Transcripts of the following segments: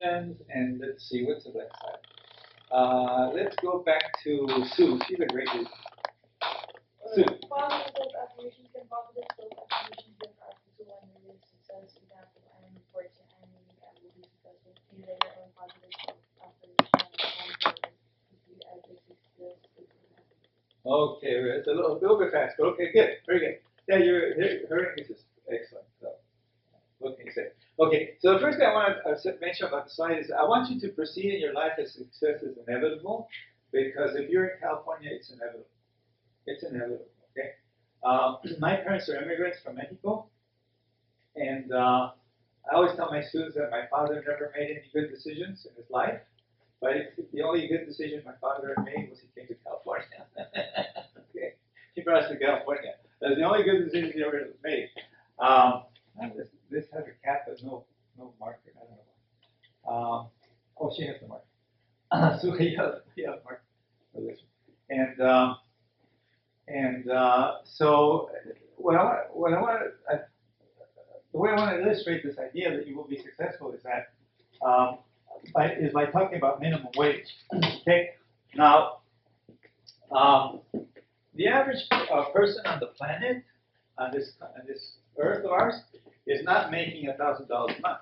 And let's see, what's the left side? Let's go back to Sue. She's a great reader. Sue. Positive self-affirmations can positive self-affirmations give us to one million success. Example, I am important, I am unique, I will be successful. Be your own positive self-affirmation. Okay, it's a little bit fast, but okay, good, very good. Yeah, her English is excellent. So, what can you say? Okay, so the first thing I want to mention about the slide is I want you to proceed in your life as success is inevitable, because if you're in California, it's inevitable. It's inevitable. Okay. My parents are immigrants from Mexico, and I always tell my students that my father never made any good decisions in his life. But the only good decision my father ever made was he came to California. Okay, he brought us to California. That's the only good decision he ever made. This has a cat, but no marker. I don't know. Oh, she has the marker. So he has marker for this one. So the way I want to illustrate this idea that you will be successful is that by talking about minimum wage. Okay, now the average person on the planet on this Earth of ours is not making $1,000 a month.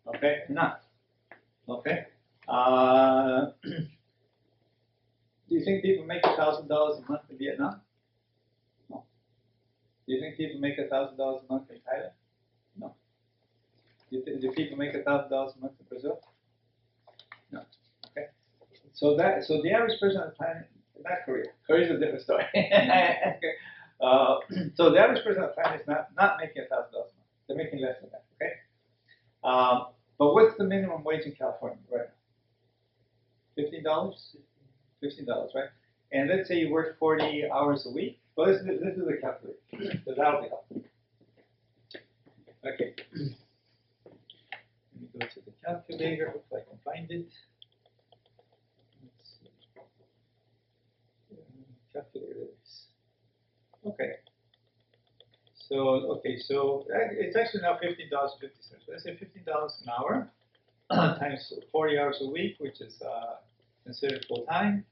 Okay, not. Okay. Do you think people make $1,000 a month in Vietnam? No. Do you think people make $1,000 a month in Thailand? No. Do people make $1,000 a month in Brazil? No. Okay. So the average person on the planet, not Korea. Korea is a different story. So the average person on the planet is not making $1,000 a month. They're making less than that. Okay. But what's the minimum wage in California right now? $15. $15, right? And let's say you work 40 hours a week. Well, this is the calculator, so that'll be helpful. Okay. Let me go to the calculator. Hope I can find it. Let's see. Calculators. Okay. So it's actually now $15.50. Let's say $15 an hour times 40 hours a week, which is considered full time.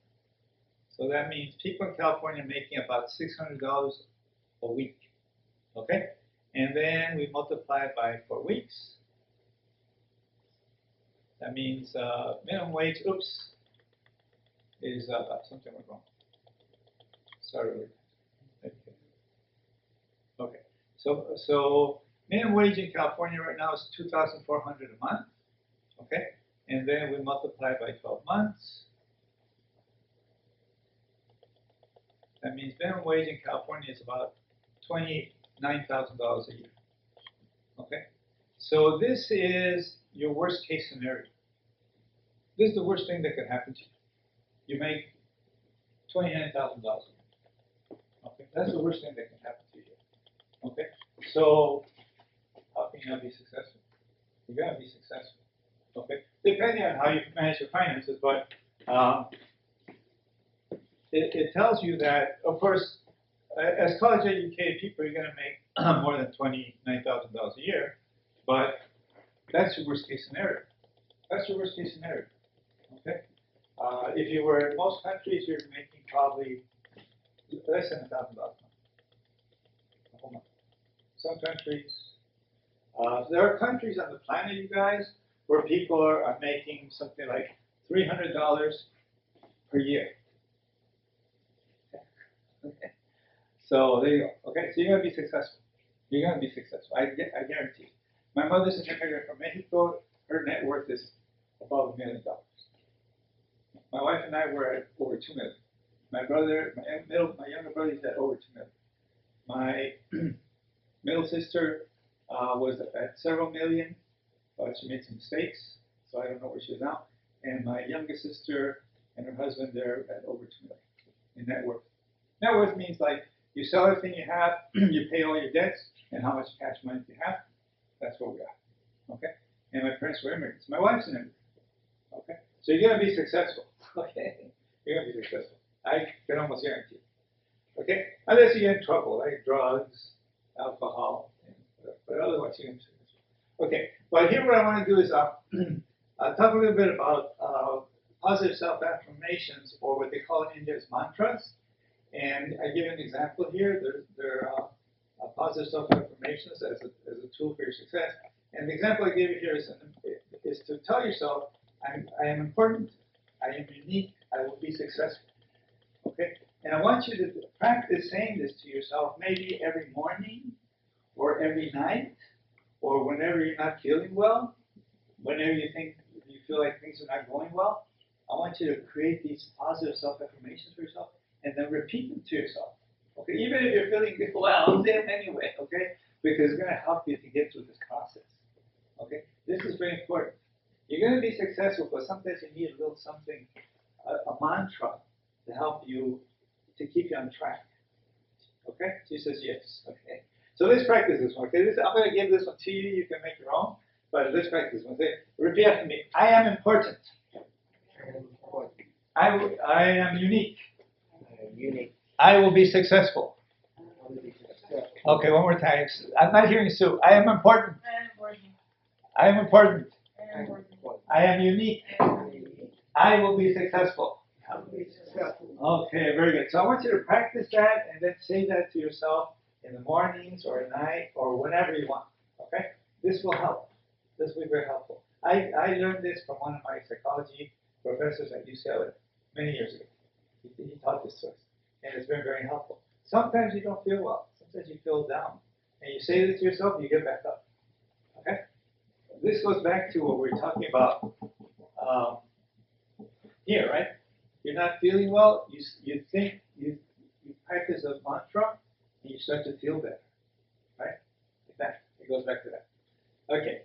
So that means people in California are making about $600 a week. Okay? And then we multiply it by 4 weeks. That means minimum wage, is something went wrong. Sorry. Okay. So minimum wage in California right now is $2,400 a month. Okay? And then we multiply by 12 months. That means minimum wage in California is about $29,000 a year. Okay? So this is your worst case scenario. This is the worst thing that could happen to you. You make $29,000 a year. Okay? That's the worst thing that can happen to you. Okay? So how can you not be successful? You gotta be successful. Okay? Depending on how you manage your finances, but it tells you that, of course, as college educated people, you're going to make more than $29,000 a year, but that's your worst case scenario. That's your worst case scenario. Okay. If you were in most countries, you're making probably less than $1,000 a month. Some countries, there are countries on the planet, you guys, where people are making something like $300 per year. Okay. So there you go. Okay, so you're going to be successful. You're going to be successful. I guarantee. My mother's an immigrant from Mexico. Her net worth is above $1 million. My wife and I were at over $2 million. My younger brother is at over $2 million. My middle sister was at several million, but she made some mistakes, so I don't know where she is now. And my youngest sister and her husband, they're at over $2 million in net worth. Net worth means like you sell everything you have, you pay all your debts, and how much cash money you have. That's what we got. Okay? And my parents were immigrants. My wife's an immigrant. Okay? So you're going to be successful. Okay? You're going to be successful. I can almost guarantee it. Okay? Unless you get in trouble, like drugs, alcohol, but otherwise you're going to be successful. Okay, but here what I want to do is I'll talk a little bit about positive self-affirmations, or what they call in India as mantras. And I give you an example here. There are positive self-affirmations as a tool for your success. And the example I gave you here is to tell yourself, I am important, I am unique, I will be successful. Okay? And I want you to practice saying this to yourself maybe every morning or every night or whenever you're not feeling well, whenever you feel like things are not going well. I want you to create these positive self-affirmations for yourself and then repeat them to yourself. Okay, even if you're feeling well, say them anyway. Okay, because it's going to help you to get through this process. Okay, this is very important. You're going to be successful, but sometimes you need a little something, a mantra, to help you, to keep you on track. Okay, she says yes. Okay, so let's practice this one. Okay, I'm going to give this one to you. You can make your own, but let's practice this one. Say, repeat after me. I am important. I am unique. I will be successful. Okay, one more time. I'm not hearing Sue. I am important. I am important. I am unique. I will be successful. Okay, very good. So I want you to practice that and then say that to yourself in the mornings or at night or whenever you want. Okay? This will help. This will be very helpful. I learned this from one of my psychology professors at UCLA many years ago. He taught this to us. And it's been very helpful. Sometimes you don't feel well. Sometimes you feel down. And you say this to yourself, you get back up. Okay? This goes back to what we were talking about here, right? You're not feeling well, you think, you practice a mantra, and you start to feel better, right? It goes back to that. Okay,